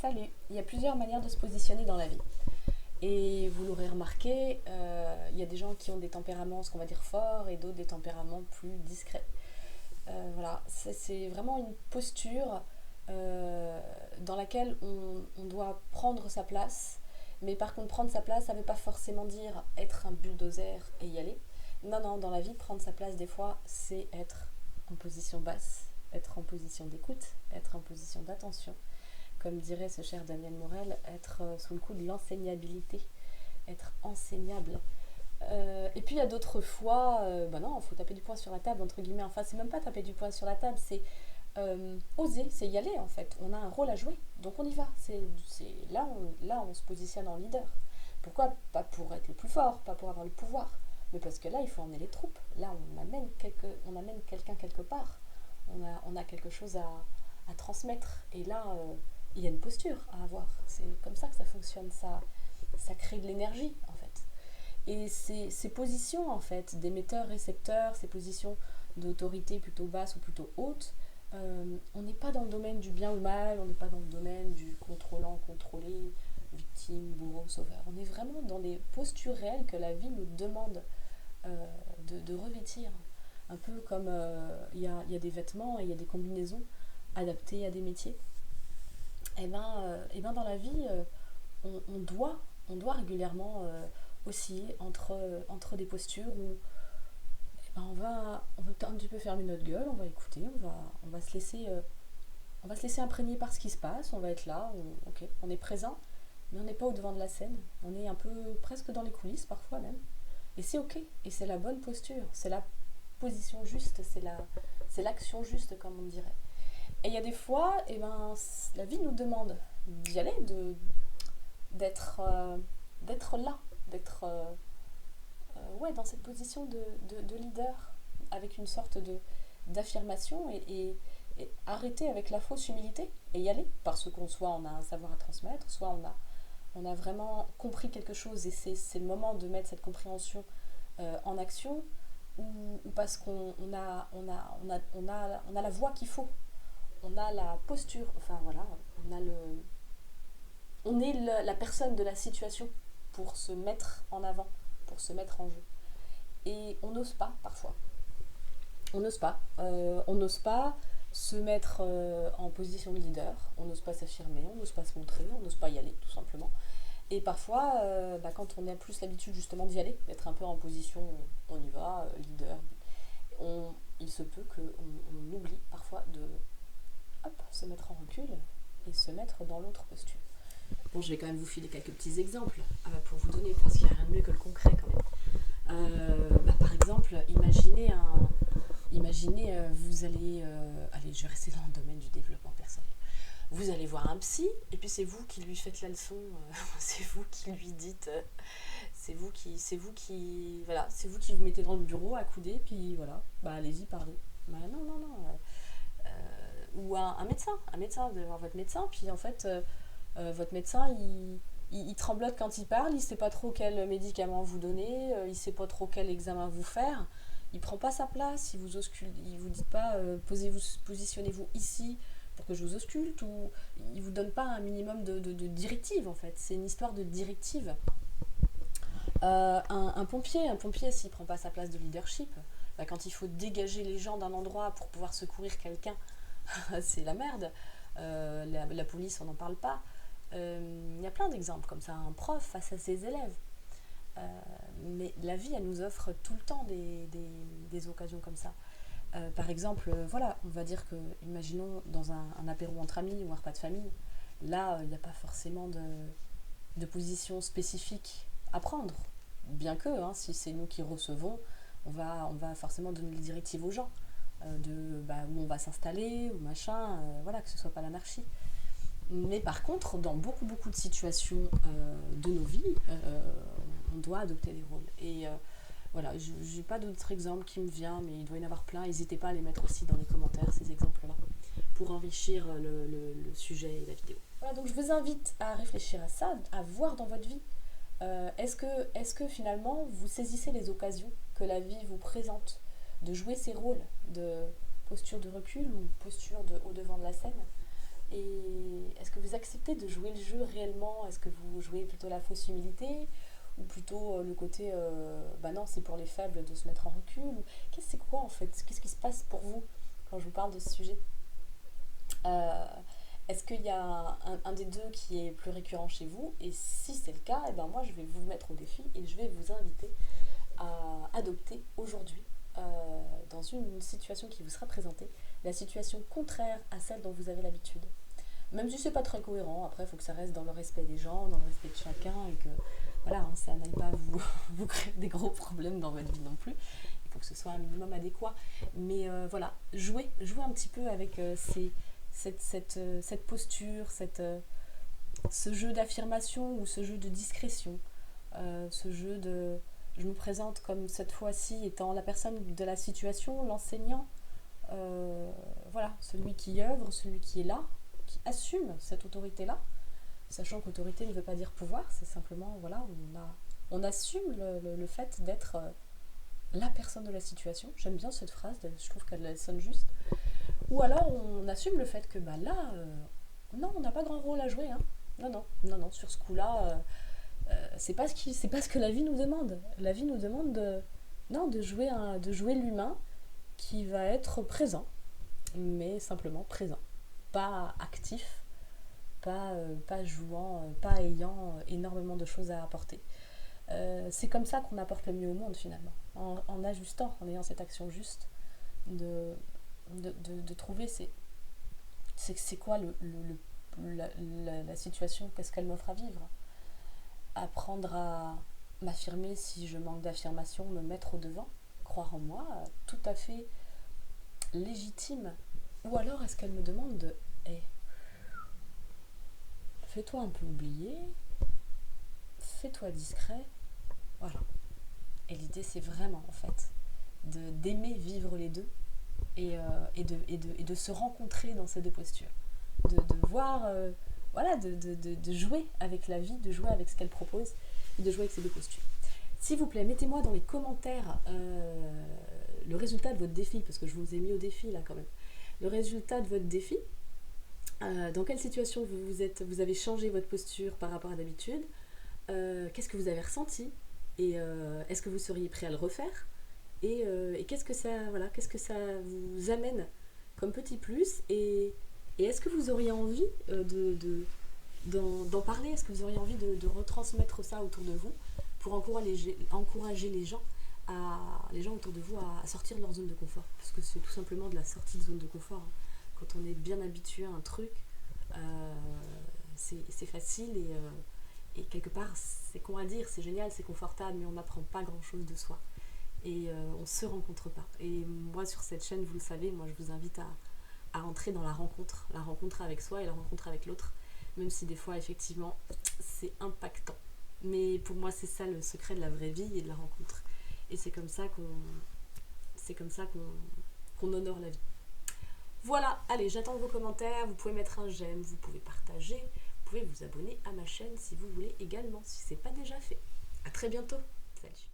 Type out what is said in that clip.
Salut, il y a plusieurs manières de se positionner dans la vie. Et vous l'aurez remarqué, il y a des gens qui ont des tempéraments, ce qu'on va dire forts, et d'autres des tempéraments plus discrets. Voilà, c'est vraiment une posture dans laquelle on doit prendre sa place. Mais par contre, prendre sa place, ça ne veut pas forcément dire être un bulldozer et y aller. Non, non, dans la vie, prendre sa place, des fois, c'est être en position basse, être en position d'écoute, être en position d'attention. Comme dirait ce cher Daniel Morel, être sous le coup de l'enseignabilité, être enseignable. Et puis il y a d'autres fois, bah non, il faut taper du poing sur la table, entre guillemets. Enfin, c'est même pas taper du poing sur la table, c'est oser, c'est y aller en fait. On a un rôle à jouer, donc on y va. Là, on se positionne en leader. Pourquoi? Pas pour être le plus fort, pas pour avoir le pouvoir, mais parce que là, il faut emmener les troupes. Là, on amène quelqu'un quelque part. On a quelque chose à transmettre. Et là, il y a une posture à avoir. C'est comme ça que ça fonctionne. Ça crée de l'énergie en fait. Et ces positions en fait, d'émetteur-récepteur, ces positions d'autorité plutôt basse ou plutôt haute, on n'est pas dans le domaine du bien ou mal, on n'est pas dans le domaine du contrôlant, contrôlé, victime, bourreau, sauveur. On est vraiment dans des postures réelles que la vie nous demande de revêtir. Un peu comme il y a des vêtements et il y a des combinaisons adaptées à des métiers. Et ben dans la vie, on doit régulièrement osciller entre des postures où on va un petit peu fermer notre gueule, on va écouter, on va se laisser imprégner par ce qui se passe, on va être là, ok, on est présent, mais on n'est pas au devant de la scène, on est un peu presque dans les coulisses parfois même. Et c'est ok, et c'est la bonne posture, c'est la position juste, c'est l'action juste comme on dirait. Et il y a des fois, la vie nous demande d'y aller, d'être d'être là, d'être ouais, dans cette position de leader, avec une sorte d'affirmation et arrêter avec la fausse humilité et y aller, parce qu'on soit on a un savoir à transmettre, soit on a vraiment compris quelque chose et c'est le moment de mettre cette compréhension en action, ou parce qu'on a la voix qu'il faut, on a la posture, enfin voilà, on est la personne de la situation pour se mettre en avant, pour se mettre en jeu. Et on n'ose pas parfois. On n'ose pas se mettre en position de leader, on n'ose pas s'affirmer, on n'ose pas se montrer, on n'ose pas y aller tout simplement. Et parfois, quand on a plus l'habitude justement d'y aller, d'être un peu en position, on y va, leader, il se peut qu'on oublie parfois de se mettre en recul et se mettre dans l'autre posture. Bon, je vais quand même vous filer quelques petits exemples pour vous donner, parce qu'il n'y a rien de mieux que le concret quand même. Par exemple, imaginez vous allez, je vais rester dans le domaine du développement personnel. Vous allez voir un psy, et puis c'est vous qui lui faites la leçon, c'est vous qui lui dites, voilà, c'est vous qui vous mettez dans le bureau à couder, puis voilà, allez-y, parlez. Non, non, non. Ou un médecin, vous allez voir votre médecin, puis en fait, votre médecin, il tremblote quand il parle, il sait pas trop quel médicament vous donner, il sait pas trop quel examen vous faire, il prend pas sa place, il vous dit pas positionnez-vous ici pour que je vous ausculte, ou il vous donne pas un minimum de directive en fait. C'est une histoire de directive. Un pompier s'il prend pas sa place de leadership, quand il faut dégager les gens d'un endroit pour pouvoir secourir quelqu'un, c'est la merde. La police, on n'en parle pas. Il y a plein d'exemples comme ça, un prof face à ses élèves. Mais la vie, elle nous offre tout le temps des occasions comme ça. Par exemple, voilà, on va dire que, imaginons dans un apéro entre amis ou un repas de famille, là, il n'y a pas forcément de position spécifique à prendre. Bien que, si c'est nous qui recevons, on va forcément donner les directives aux gens où on va s'installer ou machin, voilà, que ce soit pas l'anarchie. Mais par contre, dans beaucoup beaucoup de situations de nos vies, on doit adopter des rôles. Et voilà, j'ai pas d'autres exemples qui me viennent, mais il doit y en avoir plein. N'hésitez pas à les mettre aussi dans les commentaires, ces exemples-là, pour enrichir le sujet et la vidéo. Voilà, donc je vous invite à réfléchir à ça, à voir dans votre vie. Est-ce que finalement vous saisissez les occasions que la vie vous présente de jouer ces rôles de posture de recul ou posture au devant de la scène, Et est-ce que vous acceptez de jouer le jeu réellement? Est-ce que vous jouez plutôt la fausse humilité? Ou plutôt le côté, bah non, c'est pour les faibles de se mettre en recul? Qu'est-ce que c'est quoi en fait? Qu'est-ce qui se passe pour vous quand je vous parle de ce sujet? Euh, Est-ce qu'il y a un des deux qui est plus récurrent chez vous? Et si c'est le cas, eh ben moi je vais vous mettre au défi et je vais vous inviter à adopter aujourd'hui, dans une situation qui vous sera présentée, la situation contraire à celle dont vous avez l'habitude. Même si c'est pas très cohérent, après il faut que ça reste dans le respect des gens, dans le respect de chacun et que voilà, hein, ça n'aille pas vous créer des gros problèmes dans votre vie non plus. Il faut que ce soit un minimum adéquat. Mais voilà, jouez un petit peu avec cette posture, ce jeu d'affirmation ou ce jeu de discrétion, ce jeu de je me présente comme cette fois-ci étant la personne de la situation, l'enseignant, voilà, celui qui œuvre, celui qui est là, qui assume cette autorité-là, sachant qu'autorité ne veut pas dire pouvoir, c'est simplement, voilà, on assume le fait d'être la personne de la situation. J'aime bien cette phrase, je trouve qu'elle sonne juste. Ou alors on assume le fait que bah là, non, on n'a pas grand rôle à jouer, hein. Non, non, non, non, sur ce coup-là, c'est pas ce que la vie nous demande. La vie nous demande non, de jouer l'humain qui va être présent, mais simplement présent. Pas actif, pas jouant, pas ayant énormément de choses à apporter. C'est comme ça qu'on apporte le mieux au monde finalement, en ajustant, en ayant cette action juste de, de trouver c'est quoi la situation, qu'est-ce qu'elle m'offre à vivre. Apprendre à m'affirmer si je manque d'affirmation, me mettre au devant, croire en moi, tout à fait légitime. Ou alors est-ce qu'elle me demande de hey, fais-toi un peu oublier, fais-toi discret, voilà. Et l'idée c'est vraiment en fait d'aimer vivre les deux et de se rencontrer dans ces deux postures, de voir, voilà, de jouer avec la vie, de jouer avec ce qu'elle propose et de jouer avec ces deux postures. S'il vous plaît, mettez-moi dans les commentaires le résultat de votre défi, parce que je vous ai mis au défi là quand même. Le résultat de votre défi, dans quelle situation vous avez changé votre posture par rapport à d'habitude, qu'est-ce que vous avez ressenti et est-ce que vous seriez prêt à le refaire et qu'est-ce que ça vous amène comme petit plus et est-ce que vous auriez envie d'en parler, est-ce que vous auriez envie de retransmettre ça autour de vous pour encourager les gens autour de vous à sortir de leur zone de confort, parce que c'est tout simplement de la sortie de zone de confort, hein. Quand on est bien habitué à un truc, c'est facile et quelque part c'est con à dire, c'est génial, c'est confortable, mais on n'apprend pas grand chose de soi et on se rencontre pas. Et moi sur cette chaîne, vous le savez, moi je vous invite à entrer dans la rencontre avec soi et la rencontre avec l'autre, même si des fois effectivement c'est impactant. Mais pour moi c'est ça le secret de la vraie vie et de la rencontre. Et c'est comme ça qu'on honore la vie. Voilà, allez, j'attends vos commentaires, vous pouvez mettre un j'aime, vous pouvez partager, vous pouvez vous abonner à ma chaîne si vous voulez également, si ce n'est pas déjà fait. À très bientôt, salut.